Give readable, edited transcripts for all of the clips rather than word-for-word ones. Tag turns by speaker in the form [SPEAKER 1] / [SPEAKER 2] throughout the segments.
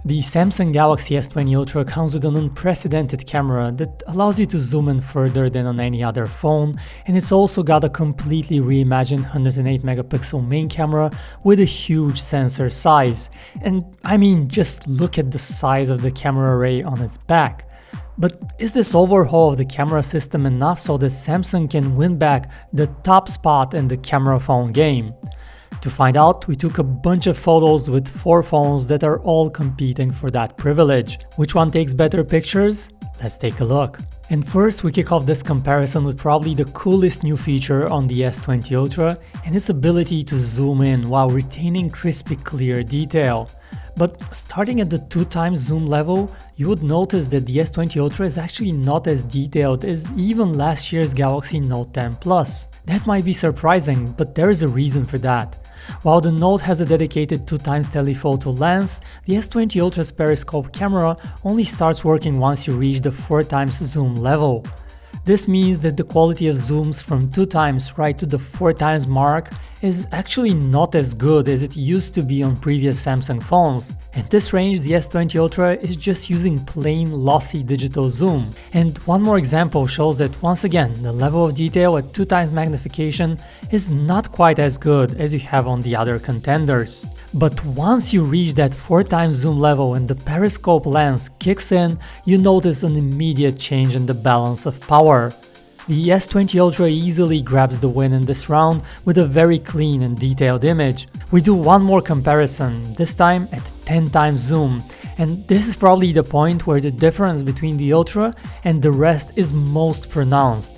[SPEAKER 1] The Samsung Galaxy S20 Ultra comes with an unprecedented camera that allows you to zoom in further than on any other phone, and it's also got a completely reimagined 108 megapixel main camera with a huge sensor size. And I mean, just look at the size of the camera array on its back. But is this overhaul of the camera system enough so that Samsung can win back the top spot in the camera phone game? To find out, we took a bunch of photos with 4 phones that are all competing for that privilege. Which one takes better pictures? Let's take a look. And first, we kick off this comparison with probably the coolest new feature on the S20 Ultra and its ability to zoom in while retaining crispy clear detail. But starting at the 2x zoom level, you would notice that the S20 Ultra is actually not as detailed as even last year's Galaxy Note 10 Plus. That might be surprising, but there is a reason for that. While the Note has a dedicated 2x telephoto lens, the S20 Ultra's periscope camera only starts working once you reach the 4x zoom level. This means that the quality of zooms from 2x right to the 4x mark is actually not as good as it used to be on previous Samsung phones. At this range, the S20 Ultra is just using plain lossy digital zoom. And one more example shows that once again, the level of detail at 2x magnification is not quite as good as you have on the other contenders. But once you reach that 4x zoom level and the periscope lens kicks in, you notice an immediate change in the balance of power. The S20 Ultra easily grabs the win in this round with a very clean and detailed image. We do one more comparison, this time at 10x zoom, and this is probably the point where the difference between the Ultra and the rest is most pronounced.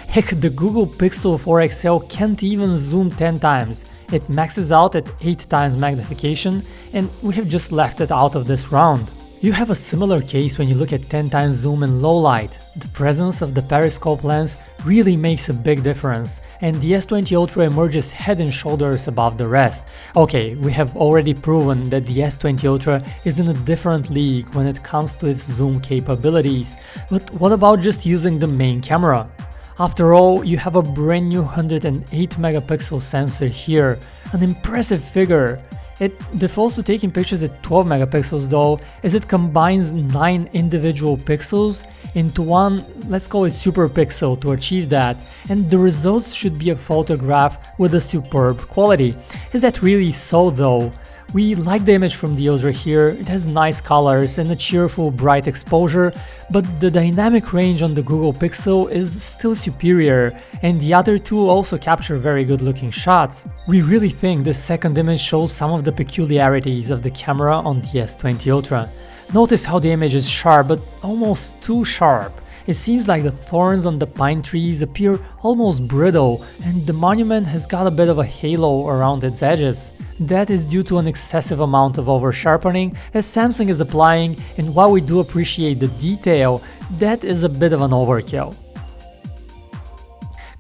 [SPEAKER 1] Heck, the Google Pixel 4 XL can't even zoom 10 times. It maxes out at 8x magnification, and we have just left it out of this round. You have a similar case when you look at 10x zoom in low light. The presence of the periscope lens really makes a big difference, and the S20 Ultra emerges head and shoulders above the rest. Okay, we have already proven that the S20 Ultra is in a different league when it comes to its zoom capabilities, but what about just using the main camera? After all, you have a brand new 108 megapixel sensor here, an impressive figure. It defaults to taking pictures at 12 megapixels though, as it combines 9 individual pixels into one, let's call it super pixel to achieve that, and the results should be a photograph with a superb quality. Is that really so though? We like the image from the Ultra here, it has nice colors and a cheerful bright exposure, but the dynamic range on the Google Pixel is still superior, and the other two also capture very good looking shots. We really think this second image shows some of the peculiarities of the camera on the S20 Ultra. Notice how the image is sharp, but almost too sharp. It seems like the thorns on the pine trees appear almost brittle, and the monument has got a bit of a halo around its edges. That is due to an excessive amount of over-sharpening that Samsung is applying, and while we do appreciate the detail, that is a bit of an overkill.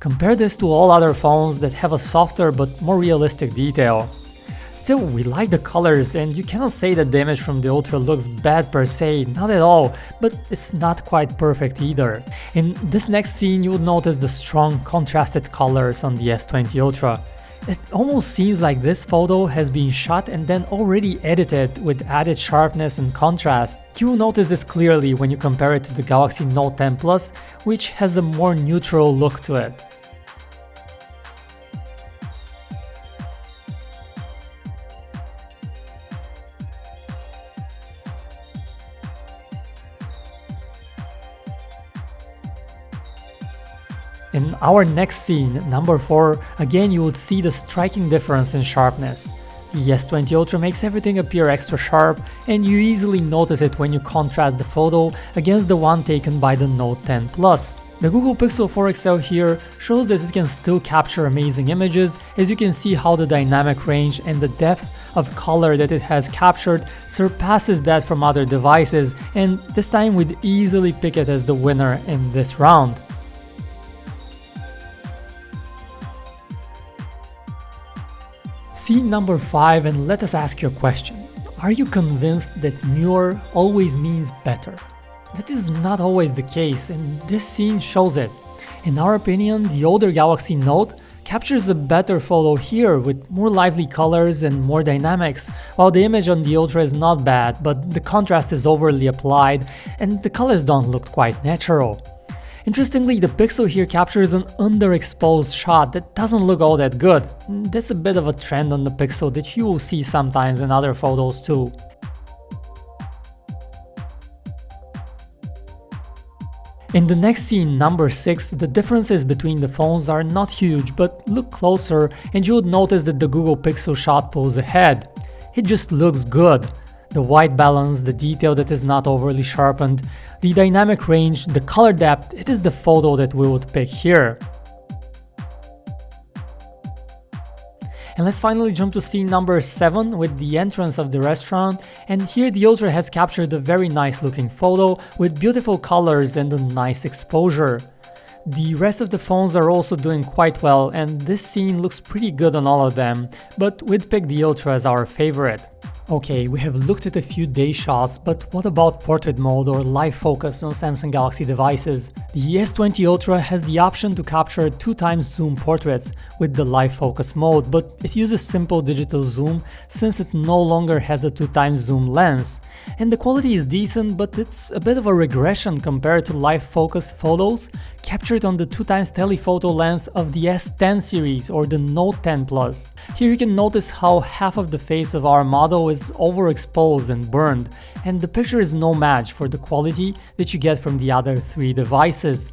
[SPEAKER 1] Compare this to all other phones that have a softer but more realistic detail. Still, we like the colors, and you cannot say that the image from the Ultra looks bad per se, not at all, but it's not quite perfect either. In this next scene, you would notice the strong contrasted colors on the S20 Ultra. It almost seems like this photo has been shot and then already edited with added sharpness and contrast. You'll notice this clearly when you compare it to the Galaxy Note 10 Plus, which has a more neutral look to it. In our next scene, number 4, again you would see the striking difference in sharpness. The S20 Ultra makes everything appear extra sharp, and you easily notice it when you contrast the photo against the one taken by the Note 10 Plus. The Google Pixel 4 XL here shows that it can still capture amazing images, as you can see how the dynamic range and the depth of color that it has captured surpasses that from other devices, and this time we'd easily pick it as the winner in this round. Scene number 5, and let us ask you a question. Are you convinced that newer always means better? That is not always the case, and this scene shows it. In our opinion, the older Galaxy Note captures a better photo here with more lively colors and more dynamics, while the image on the Ultra is not bad, but the contrast is overly applied and the colors don't look quite natural. Interestingly, the Pixel here captures an underexposed shot that doesn't look all that good. That's a bit of a trend on the Pixel that you will see sometimes in other photos too. In the next scene, number 6, the differences between the phones are not huge, but look closer and you would notice that the Google Pixel shot pulls ahead. It just looks good. The white balance, the detail that is not overly sharpened, the dynamic range, the color depth, it is the photo that we would pick here. And let's finally jump to scene number 7 with the entrance of the restaurant, and here the Ultra has captured a very nice looking photo with beautiful colors and a nice exposure. The rest of the phones are also doing quite well and this scene looks pretty good on all of them, but we'd pick the Ultra as our favorite. Okay, we have looked at a few day shots, but what about portrait mode or live focus on Samsung Galaxy devices? The S20 Ultra has the option to capture 2x zoom portraits with the live focus mode, but it uses simple digital zoom since it no longer has a 2x zoom lens. And the quality is decent, but it's a bit of a regression compared to live focus photos captured on the 2x telephoto lens of the S10 series or the Note 10 Plus. Here you can notice how half of the face of our model is overexposed and burned, and the picture is no match for the quality that you get from the other 3 devices.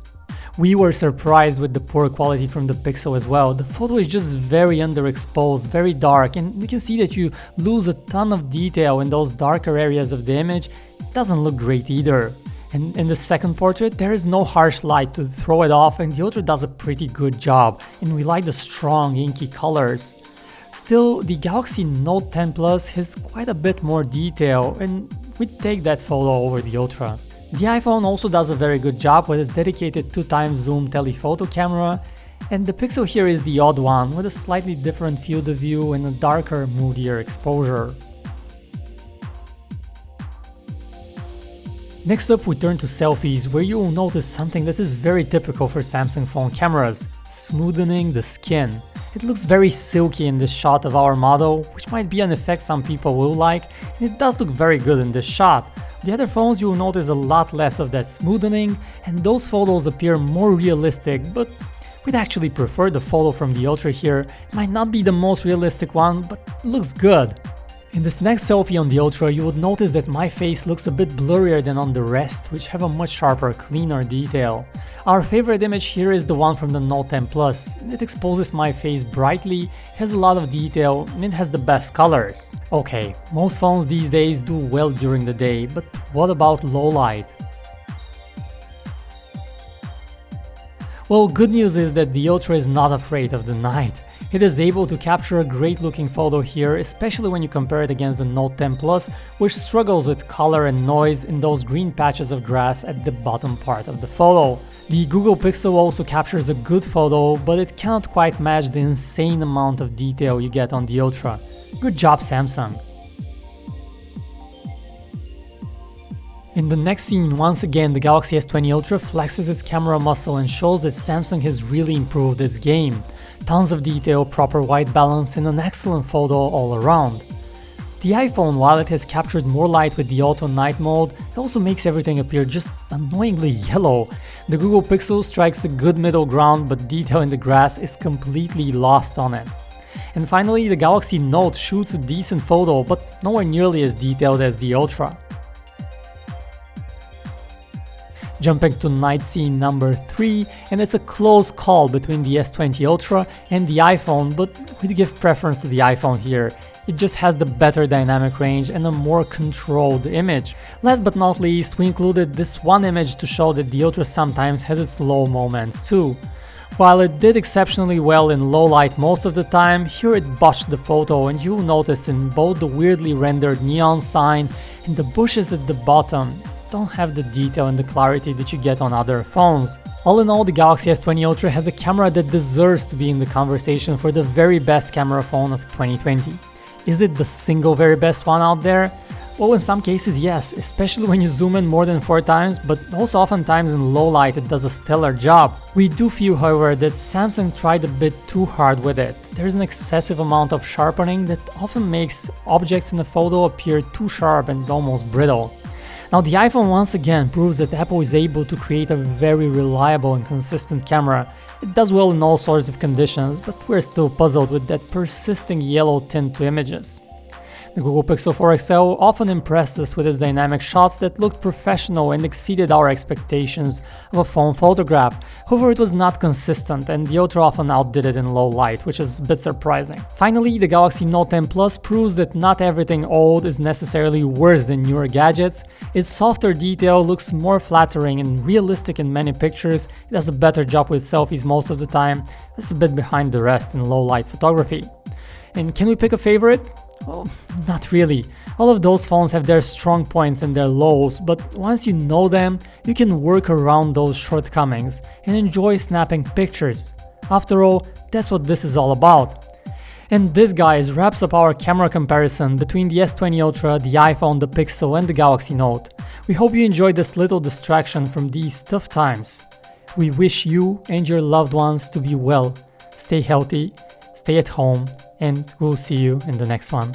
[SPEAKER 1] We were surprised with the poor quality from the Pixel as well. The photo is just very underexposed, very dark, and you can see that you lose a ton of detail in those darker areas of the image. It doesn't look great either. And in the second portrait, there is no harsh light to throw it off, and the Ultra does a pretty good job, and we like the strong inky colors. Still, the Galaxy Note 10 Plus has quite a bit more detail, and we'd take that photo over the Ultra. The iPhone also does a very good job with its dedicated 2x zoom telephoto camera, and the Pixel here is the odd one with a slightly different field of view and a darker, moodier exposure. Next up, we turn to selfies, where you will notice something that is very typical for Samsung phone cameras: smoothing the skin. It looks very silky in this shot of our model, which might be an effect some people will like, and it does look very good in this shot. The other phones you will notice a lot less of that smoothing, and those photos appear more realistic, but we'd actually prefer the photo from the Ultra here. It might not be the most realistic one, but it looks good. In this next selfie on the Ultra, you would notice that my face looks a bit blurrier than on the rest, which have a much sharper, cleaner detail. Our favorite image here is the one from the Note 10 Plus. It exposes my face brightly, has a lot of detail, and it has the best colors. Okay, most phones these days do well during the day, but what about low light? Well, good news is that the Ultra is not afraid of the night. It is able to capture a great looking photo here, especially when you compare it against the Note 10 Plus, which struggles with color and noise in those green patches of grass at the bottom part of the photo. The Google Pixel also captures a good photo, but it cannot quite match the insane amount of detail you get on the Ultra. Good job, Samsung! In the next scene, once again, the Galaxy S20 Ultra flexes its camera muscle and shows that Samsung has really improved its game. Tons of detail, proper white balance, and an excellent photo all around. The iPhone, while it has captured more light with the auto night mode, it also makes everything appear just annoyingly yellow. The Google Pixel strikes a good middle ground, but detail in the grass is completely lost on it. And finally, the Galaxy Note shoots a decent photo, but nowhere nearly as detailed as the Ultra. Jumping to night scene number 3, and it's a close call between the S20 Ultra and the iPhone, but we'd give preference to the iPhone here. It just has the better dynamic range and a more controlled image. Last but not least, we included this one image to show that the Ultra sometimes has its low moments too. While it did exceptionally well in low light most of the time, here it botched the photo, and you'll notice in both the weirdly rendered neon sign and the bushes at the bottom don't have the detail and the clarity that you get on other phones. All in all, the Galaxy S20 Ultra has a camera that deserves to be in the conversation for the very best camera phone of 2020. Is it the single very best one out there? Well, in some cases, yes, especially when you zoom in more than 4 times, but also oftentimes in low light it does a stellar job. We do feel, however, that Samsung tried a bit too hard with it. There's an excessive amount of sharpening that often makes objects in the photo appear too sharp and almost brittle. Now, the iPhone once again proves that Apple is able to create a very reliable and consistent camera. It does well in all sorts of conditions, but we're still puzzled with that persisting yellow tint to images. The Google Pixel 4 XL often impressed us with its dynamic shots that looked professional and exceeded our expectations of a phone photograph. However, it was not consistent, and the Ultra often outdid it in low light, which is a bit surprising. Finally, the Galaxy Note 10 Plus proves that not everything old is necessarily worse than newer gadgets. Its softer detail looks more flattering and realistic in many pictures. It does a better job with selfies most of the time. It's a bit behind the rest in low light photography. And can we pick a favorite? Well, not really. All of those phones have their strong points and their lows, but once you know them, you can work around those shortcomings and enjoy snapping pictures. After all, that's what this is all about. And this, guys, wraps up our camera comparison between the S20 Ultra, the iPhone, the Pixel and the Galaxy Note. We hope you enjoyed this little distraction from these tough times. We wish you and your loved ones to be well, stay healthy, stay at home, and we'll see you in the next one.